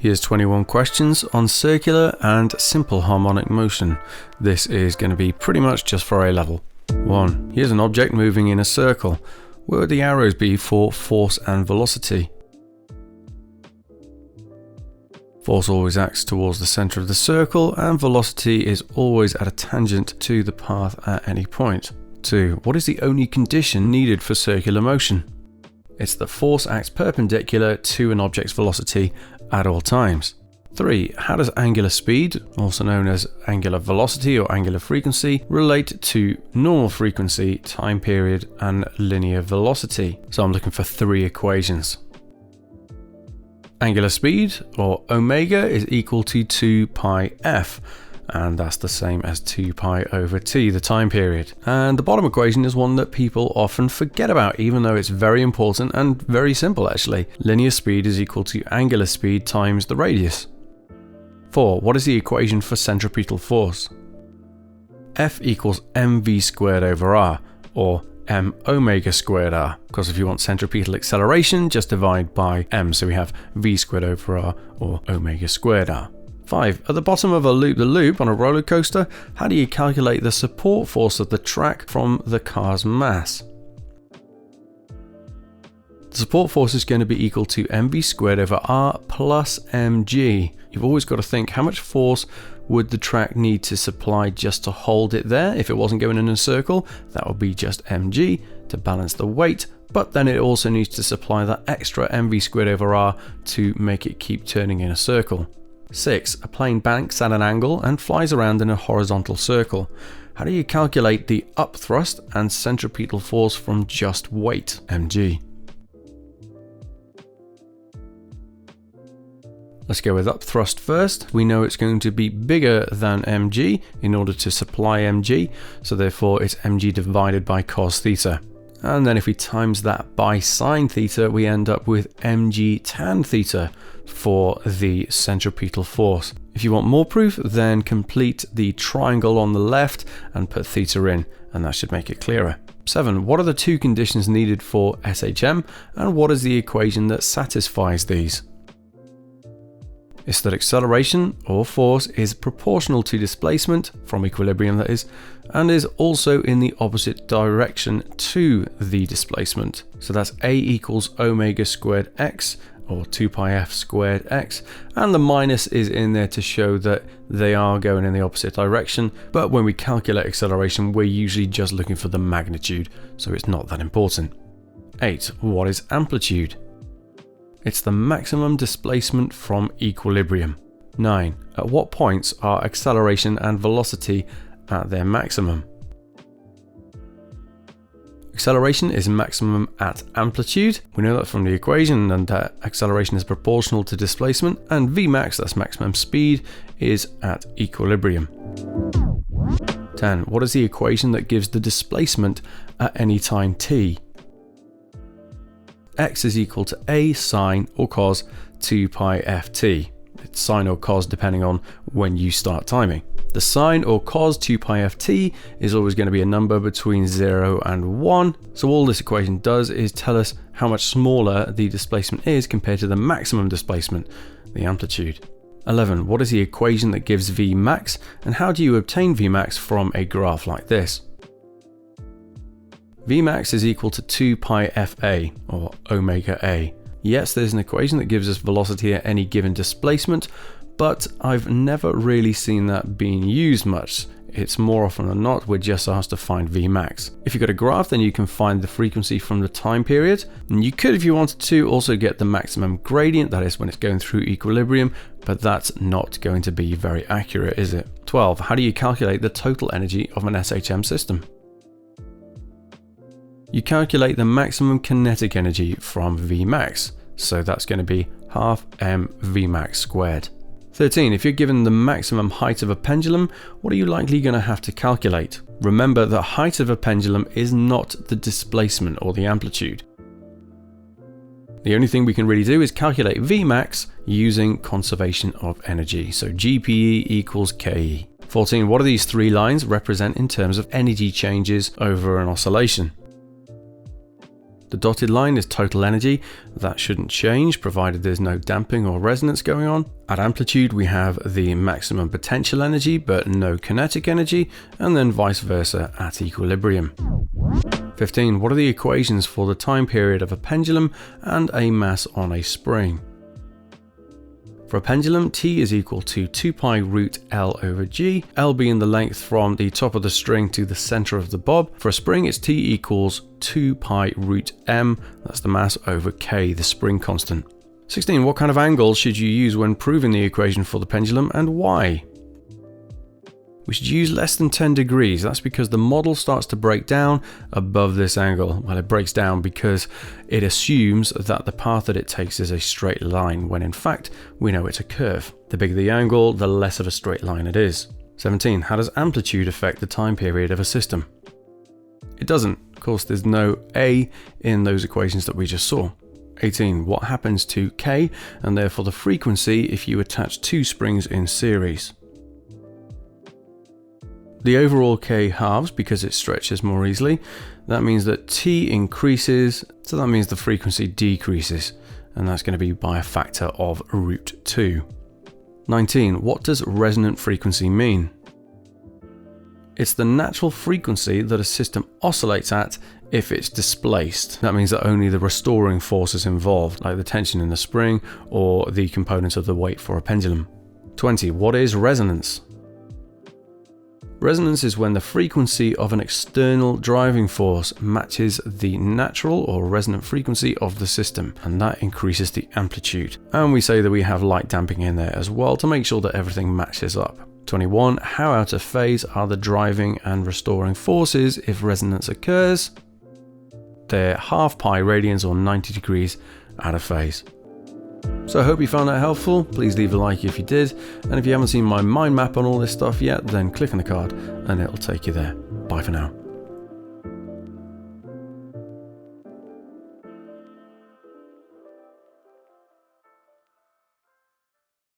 Here's 21 questions on circular and simple harmonic motion. This is going to be pretty much just for A level. 1. Here's an object moving in a circle. Where would the arrows be for force and velocity? Force always acts towards the center of the circle, and velocity is always at a tangent to the path at any point. 2. What is the only condition needed for circular motion? It's that force acts perpendicular to an object's velocity at all times. 3. How does angular speed, also known as angular velocity or angular frequency, relate to normal frequency, time period, and linear velocity? So I'm looking for 3 equations. Angular speed, or omega, is equal to 2 pi f, and that's the same as 2 pi over t, the time period. And the bottom equation is one that people often forget about, even though it's very important and very simple actually. Linear speed is equal to angular speed times the radius. 4. What is the equation for centripetal force? F equals mv squared over r, or m omega squared r, because if you want centripetal acceleration, just divide by m, so we have v squared over r, or omega squared r. 5. At the bottom of a loop-the-loop on a roller coaster, how do you calculate the support force of the track from the car's mass? The support force is going to be equal to mv squared over r plus mg. You've always got to think, how much force would the track need to supply just to hold it there? If it wasn't going in a circle, that would be just mg to balance the weight, but then it also needs to supply that extra mv squared over r to make it keep turning in a circle. 6. A plane banks at an angle and flies around in a horizontal circle. How do you calculate the up thrust and centripetal force from just weight, mg? Let's go with up thrust first. We know it's going to be bigger than mg in order to supply mg, so therefore it's mg divided by cos theta. And then if we times that by sine theta, we end up with mg tan theta for the centripetal force. If you want more proof, then complete the triangle on the left and put theta in, and that should make it clearer. 7. What are the 2 conditions needed for SHM, and what is the equation that satisfies these? It's that acceleration, or force, is proportional to displacement, from equilibrium that is, and is also in the opposite direction to the displacement. So that's A equals omega squared x, or 2 pi f squared x, and the minus is in there to show that they are going in the opposite direction, but when we calculate acceleration, we're usually just looking for the magnitude, so it's not that important. 8. What is amplitude? It's the maximum displacement from equilibrium. 9. At what points are acceleration and velocity at their maximum? Acceleration is maximum at amplitude. We know that from the equation, and that acceleration is proportional to displacement, and Vmax, that's maximum speed, is at equilibrium. 10. What is the equation that gives the displacement at any time t? X is equal to A sine or cos 2 pi ft. It's sine or cos depending on when you start timing. The sine or cos 2 pi ft is always going to be a number between 0 and 1. So all this equation does is tell us how much smaller the displacement is compared to the maximum displacement, the amplitude. 11. What is the equation that gives Vmax, and how do you obtain Vmax from a graph like this? Vmax is equal to 2 pi fa, or omega a. Yes, there's an equation that gives us velocity at any given displacement, but I've never really seen that being used much. It's more often than not, we're just asked to find Vmax. If you've got a graph, then you can find the frequency from the time period. And you could, if you wanted to, also get the maximum gradient, that is when it's going through equilibrium, but that's not going to be very accurate, is it? 12. How do you calculate the total energy of an SHM system? You calculate the maximum kinetic energy from Vmax, so that's going to be half m Vmax squared. 13. If you're given the maximum height of a pendulum, what are you likely going to have to calculate? Remember that height of a pendulum is not the displacement or the amplitude. The only thing we can really do is calculate Vmax using conservation of energy, so GPE equals KE. 14. What do these 3 lines represent in terms of energy changes over an oscillation? The dotted line is total energy. That shouldn't change provided there's no damping or resonance going on. At amplitude we have the maximum potential energy but no kinetic energy, and then vice versa at equilibrium. 15. What are the equations for the time period of a pendulum and a mass on a spring? For a pendulum, T is equal to 2 pi root L over G, L being the length from the top of the string to the center of the bob. For a spring, it's T equals 2 pi root M, that's the mass, over K, the spring constant. 16. What kind of angle should you use when proving the equation for the pendulum, and why? We should use less than 10 degrees. That's because the model starts to break down above this angle. Well, it breaks down because it assumes that the path that it takes is a straight line, when in fact, we know it's a curve. The bigger the angle, the less of a straight line it is. 17. How does amplitude affect the time period of a system? It doesn't. Of course, there's no A in those equations that we just saw. 18. What happens to K, and therefore the frequency, if you attach two springs in series? The overall K halves because it stretches more easily. That means that T increases, so that means the frequency decreases, and that's going to be by a factor of root 2. 19. What does resonant frequency mean? It's the natural frequency that a system oscillates at if it's displaced. That means that only the restoring force is involved, like the tension in the spring or the components of the weight for a pendulum. 20. What is resonance? Resonance is when the frequency of an external driving force matches the natural or resonant frequency of the system, and that increases the amplitude. And we say that we have light damping in there as well to make sure that everything matches up. 21. How out of phase are the driving and restoring forces if resonance occurs? They're half pi radians or 90 degrees out of phase. So I hope you found that helpful. Please leave a like if you did, and if you haven't seen my mind map on all this stuff yet, then click on the card and it'll take you there. Bye for now.